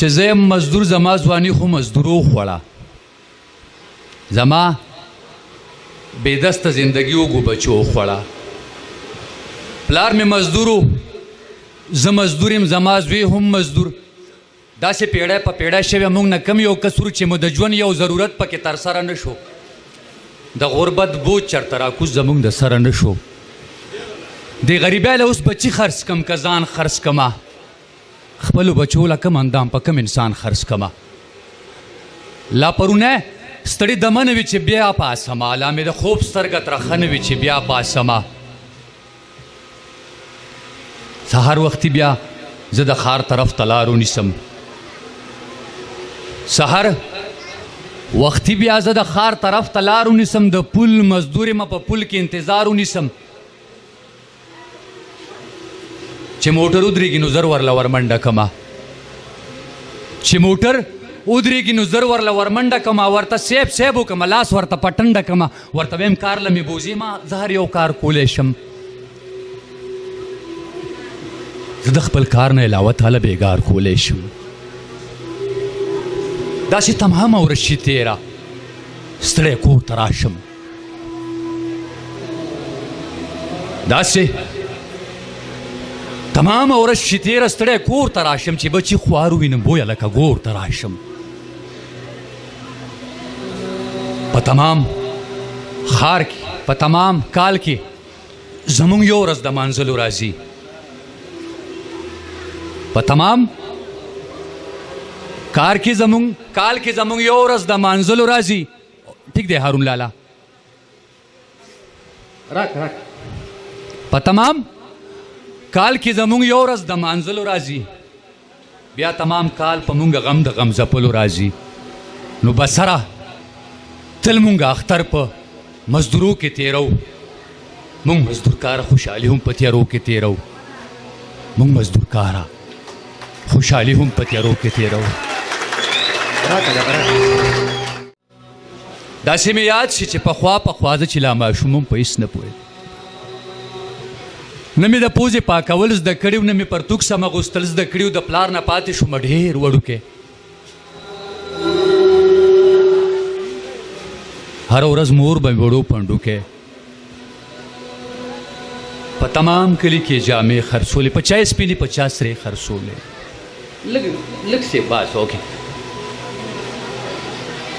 چې زه یم مزدور زما ځواني خو مزدورو خوړه زما بېدسته زندګي وګو بچو خوړه پلار مې مزدورو زه مزدور یم زما زوی هم مزدور داسې پیړی په پیړی شوی موږ نه کم یو کسور چې مو د ژوند یو ضرورت پکې ترسره نه شو د غربت بوج چرته راکوز زموږ د سره نه شو د غریبۍ له اوس بچي خرڅ کم که ځان خرڅ کمه خپلو بچو له کم اندام په کم انسان خرڅ کمه لا پرونه ستړي دمه نه وي چې بیا پاسمه لا مې د خوب سترګه ترخه نه وي چې بیا پاسمه سهار وختي بیا زه د ښار طرف ته لار ونیسم سهار وختي بیا زه د ښار طرف ته لار ونیسم د پل مزدور یم په پل کې انتظار ونیسم چې موټر ودرېږي نو زر ورله ورمنډه کمه چې موټر ودرېږي نو زر ورله ورمنډه کمه ورته سیب وکمه لاس ورته پټنډه کمه ورته ویم کار له مې بوځي ما زه هر یو کار کولی شم زه د خپل کار نه علاوه تاله بېګار کولی شم داسې تمامه ورځ شي تېره ستړی کور ته راشم داسې تمامه ورځ شي تېره ستړی کور ته راشم چې بچي خوار ووینم بویه لکه ګور ته راشم په تمام ښار کې په تمام کال کې زموږ یو ورځ د مانځلو راځي په تمام کال کې زموږ یو ورځ د مانځلو راځي ټیک دی هارون لالا راک په تمام کال کې زموږ یو ورځ د مانځلو راځي بیا تمام کال په مونږ غم د غم ځپلو راځي نو بسره تل مونږ اختر په مزدورو کې تیرو مونږ مزدور کاره خوشحالي هم په تیرو کې تیرو مونږ مزدور کاره خوشحالي هم په تیرو کې تیرو داسې مې یاد شي چې پخوا زه چې لا ماشوم هم په هېڅ نه پوهېدم نه مې د پوزې پاکول زده کړي نه مې پرتوک سم اغوستل زده کړي د پلار نه پاتې شومه ډېر وړوکی هره ورځ مور به مې وړو پنډوکی په تمام کلي کې جامې خرڅولې په چای سپینې په چا سرې خرڅولې لږ سې باس اوکې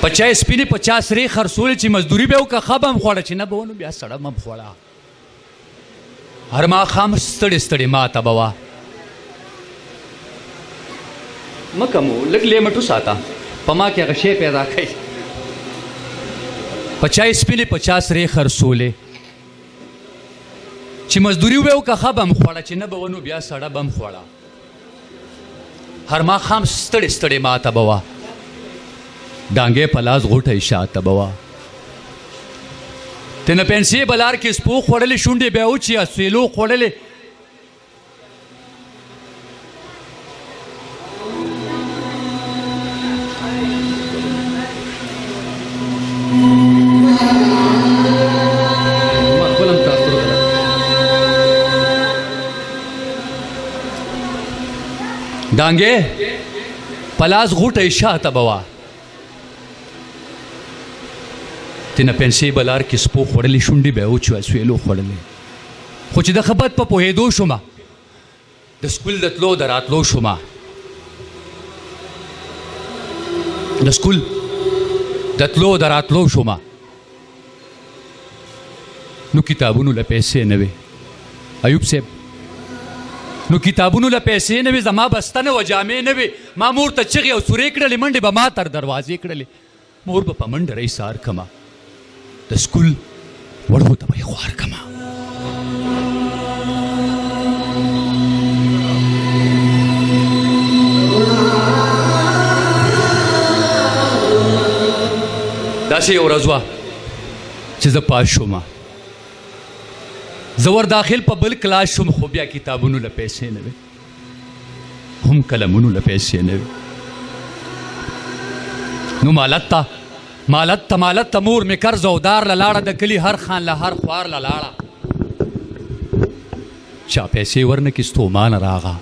په چای سپینې په چا سرې خرڅولې چې مزدوري به وکړه ښه به م خوړه چې نه به ونه بیا سړه م خوړه هر ماښام ستړې ستړې ماته به وه مه کمو لږ لیمټ وساته په ما کې هغه شی پیدا کوي په چای سپینې په چا سرې خرڅولې چې مزدوري به وکړه ښه به م خوړه چې نه به ونه بیا سړه به م خوړه هر ماښام ستړې ستړې ماته به وه ډانګې په لاس غوټه یې شاته به وه تنه پنسې به لار کې سپو خوړلې شونډې بیا وچې اسویلو خوړلې ډانګې په لاس غوټه یې شاته به وه تنه پنسې به لار کې سپو خوړلې شونډې به یې وچو اسویلو خوړلې خو چې د خبت په پوهېدو شومه د سکول د تلو د راتلو شومه د سکول د تلو د راتلو شومه نو کتابونو له پیسې نه وې ایوب صاحب نو کتابونو له پیسې نه وې زما بسته نه وه جامې نه وې ما مور ته چغې او سورې کړلې منډې به ما تر دروازې کړلې مور به په منډه رئیس سهار کمه د سکول وړو ته به یې خوار کمه داسې یو ورځ وه چې زه پاس شومه زه ور داخل په بل کلاس شوم خو بیا کتابونو له پیسې نه وې هم قلمونو له پیسې نه وې نو مالت ته مور مې قرض او دار له لاړه د کلي هر خان له هر خوار له لاړه چا پیسې ورنه کې ستومانه راغه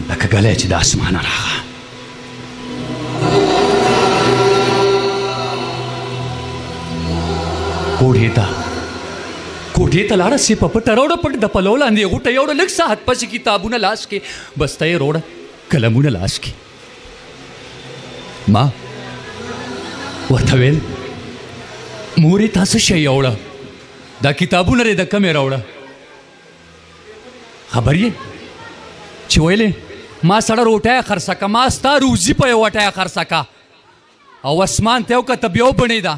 لکه ګلی چې د اسمانه راغه. کوټې ته لاړه سي په پټه راوړه پټ د پلو لاندې غوټه یوړه لږ ساعت پسې کتابونه لاس کې بسته یې روړه قلمونه لاس کې. ما ورته ویل مورې تا څه شی یوړه دا کتابونه دی د کمې راوړه. خبر یې چې ویلې ما سړه روټۍ خرڅه که ما ستا روزي په یو وټۍ خرڅه که او اسمان ته یې وکته بیا وبڼېده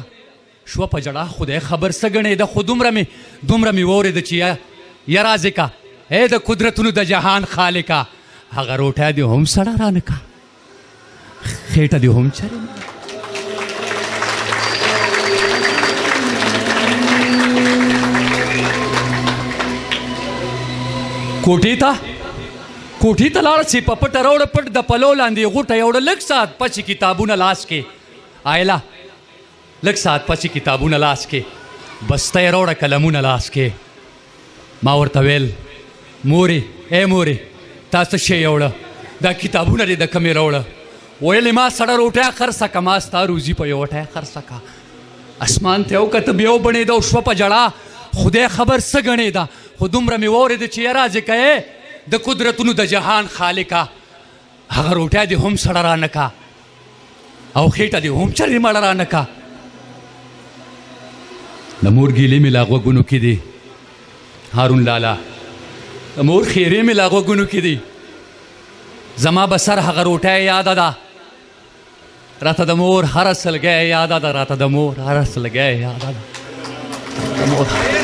شوه په جړه خدای خبر څه ګڼېده خو دومره مې واورېده چې یا رازقه ای د قدرتونو د جهان خالقه هغه روټۍ دې هم سړه رانه که خېټه دې هم چرې کوټې ته لاړه چې په پټه راوړه پټ د پلو لاندې غوټه یوړه لږ ساعت پسې کتابونه لاس کې آیله لږ ساعت پسې کتابونه لاس کې بسته یې راوړه قلمونه لاس کې. ما ورته ویل مورې ای مورې تا څه شی یوړه دا کتابونه دې د کمې راوړه. ویلې ما سړه روټۍ خرڅه که ما ستا روزي په یو وټۍ خرڅه که اسمان ته یې وکته بیا وبڼېده او شوه په جړه خدای خبر څه ګڼېده خو دومره مې واورېده چې یا رازقه یې د قدرتونو د جهان خالقه هغه روټۍ دې هم سړه رانه که او خېټه دې هم چرې مړه رانه که. د مور ګیلې مې لا غوږونو کې دي هارون لالا د مور خیرې مې لا غوږونو کې دي زما به سر هغه روټۍ یاده ده راته د مور هره سلګۍ یاده ده راته د مور هره سلګۍ یاده ده